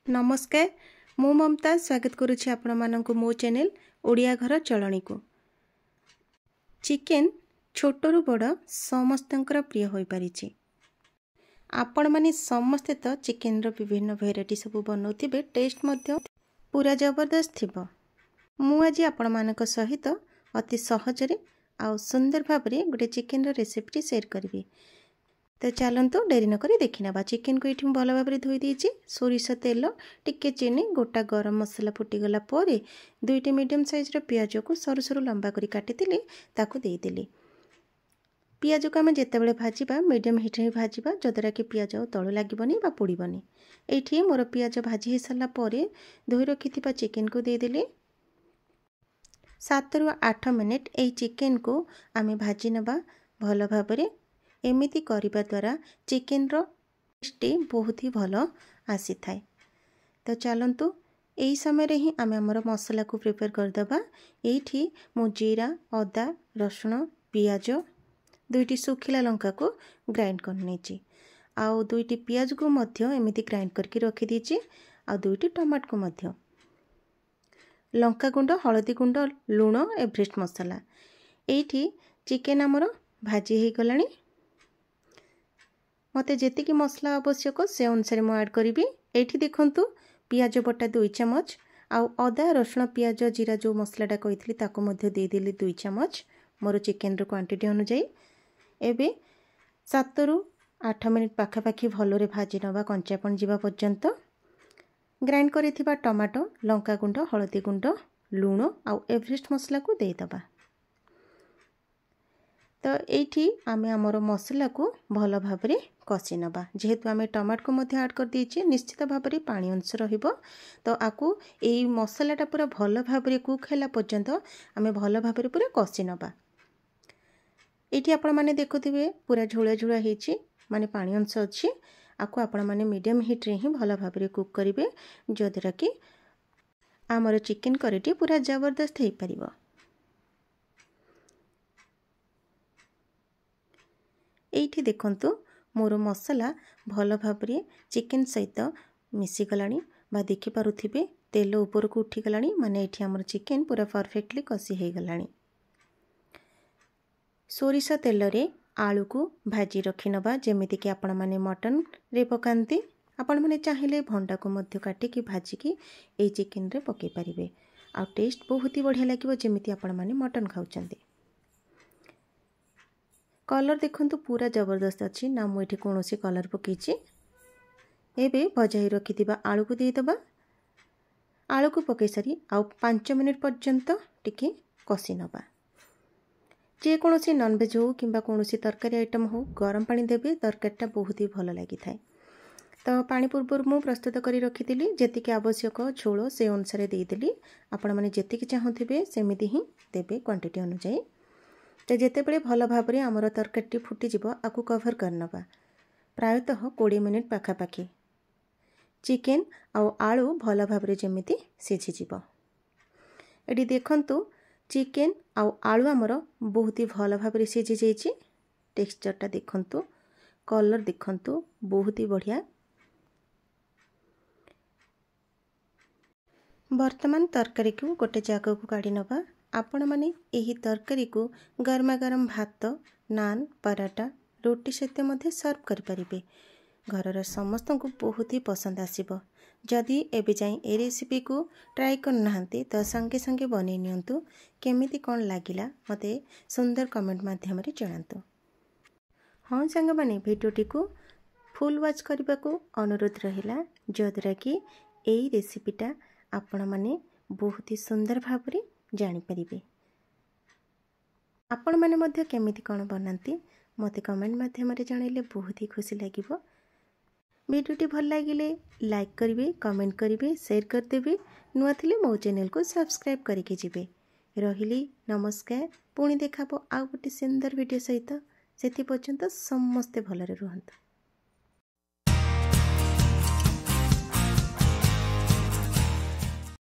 नमस्कार मु ममता स्वागत करुछि आपण माननकु मो चैनल ओडिया घर चलणी को। चिकेन छोटरू बड़ समस्तंकर प्रिय होई परिछि। आपण माने समस्ते तो चिकेन रो विभिन्न वेराइटी सब बनाउथिबे, टेस्ट मध्य पूरा जबरदस्त थिबो। मु आज आपण मानक सहित अति सहजरे आ सुंदर भाबरे गोटे चिकेन रो रेसिपी शेयर करबी। तो चलतु डेरी नक देखी ना। चिकेन को ये भल भाव धोई देछि। सोरिष तेल टिके चीनी गोटा गरम मसला फुटीगला दुईटी मीडियम साइज पियाज को सरू सरू लंबा करी काटिली ताकू देदेली। पियाज को आम जिते भाजवा मीडियम हिट में भाजवा जद्वारा कि पियाज तलू लगनी पोड़बनी। ये मोर पियाज भाजी हो सारापर धोई रखि चिकेन को देदेली। 7 ରୁ 8 मिनिट ये चिकेन को आम भाजी नवा भल भाव। एमिति करिबा द्वारा चिकेन रो टेस्ट बहुत ही भल आसी थाए। तो चलतु यही समय रे ही आम आमर मसला को प्रिपेयर करदबा। एठी मु जीरा अदा रसुण पियाज दुईटी सुखिला लंका को ग्राइंड करनी आउ दुईटी पियाज को मध्य एमिति ग्राइंड करके रखी दीची। आ दुईटी टमाटर को मध्य लंका गुंड हलदी गुंड लुण एवरेस्ट मसला। एठी चिकेन आमर भाजी हो गलानी। मते जेतिकी मसला आवश्यक से अनुसार मु ऐड करी। एठी देखंतु पियाज बटा 2 चमच आउ अदा रसुण पियाज जीरा जो मसलाटा कही ताको मध्य दे देली 2 चमच मोर चिकेन रो क्वांटिटी अनुसार। एबे 7 ରୁ 8 मिनिट पाखापाखी भलोरे भाजी नवा कंचापन जीवा पर्यंत। ग्राइंड करिथिबा टमाटो लंका गुंड हलदी गुंड लुण आउ एवरेस्ट मसला को दे दबा। तो ये आम आमर मसला को भल भाव कषि नवा। जेहेतु आम टमाटर को मध्य ऐड कर दीजिए निश्चित भाव में पानी अंश रहिबो। तो आपको यही मसलाटा पूरा भल भाव कुक है पर्यंत आम भल भाव पूरा कषि नवा। ये आपण मैंने देखुवे पूरा झोला झोला होती माने पानी अंश अच्छी। आपको आपण मैंने मीडियम हिट रे ही भल भाव कुक करेंगे जद्वारा कि आमर चिकेन करीटी पूरा जबरदस्त हो पार। एठी देखंतु मोर मसला भल भाव चिकेन सहित मिसीगलानी बा देखि पारुथिबे तेल ऊपर को उठी गलानी। माने एठी हमर चिकेन पूरा परफेक्टली कषि हो गलानी। सोरिष तेल रे आलू को भाजी रखि नबा जेमिति कि आपण माने मटन रे पकांती। आपण माने चाहिले भंडा को मध्य काटी कि भाजी कि ए चिकेन रे पके परिबे। आ टेस्ट बहुत ही बढ़िया लागिवो जेमिति आपण माने मटन खाउचंती। कलर देखंतु पूरा जबरदस्त अच्छी ना। मुझे कौन सी कलर पकईची। एबे भजा रखि आलू को देदबा। आलू को पकई सारी आउ 5 मिनिट पर्यंत टिके कषि नबा। जेकोसी नॉनवेज हो कि कौन तरकारी आइटम हो गरम पानी देवे तरकारीटा बहुत ही भल लगी थाए। तो पानी पूर्व मु प्रस्तुत करी रखी जेतिकी आवश्यक झोल से अनुसार देदेली। आपण माने जेतिकी चाहूथिबे सेमिति ही देबे क्वांटिटी अनुसार। तो जिते बड़े भल भाव आमर तरकारी फुटीज आपको कभर करनवा प्रायतः 20 मिनिट पाखापाखी। चिकेन आउ आलू भल भाव जमीती सीझीज। ये देखंतु चिकेन आउ आलू आमर बहुत ही भल भाव सीझी जाइए। टेक्सचरटा देखंतु कलर देखंतु बहुत ही बढ़िया। वर्तमान तरकारी को गोटे जगह को काढ़ी नवा। आपण माने यही तरकारी को गरमा गरम भात नान पराठा रोटी सहित मध्य सर्व कर परिबे। घरर समस्त को बहुत ही पसंद आसीबो। जदि एबे जाई ए रेसिपी को ट्राई करनाहांती तो संगे संगे बनै नियंतु। केमिति कोन लागिला मते सुंदर कमेंट माध्यम रे जणांतु। हाँ संग माने भिडियोटी को फुल वॉच करबा को अनुरोध रहिला जद्वारा कि एई रेसिपीटा आपण माने बहुत ही सुंदर भाव रे जानी परिबे। आपण माने मध्य केमिति कोन बनांती मते कमेंट माध्यम रे जणाइले बहुत ही खुशी लागिबो। वीडियोटी भल लागिले लाइक करिवे कमेंट करिवे शेयर करदेबे। नुआ थिले मो चैनल को सब्सक्राइब करिके जिवे। रहिली नमस्कार। पुणी देखाबो आउ गोटे सुंदर वीडियो सहित। सेति पर्यंत समस्ते भलरे रुहंतु।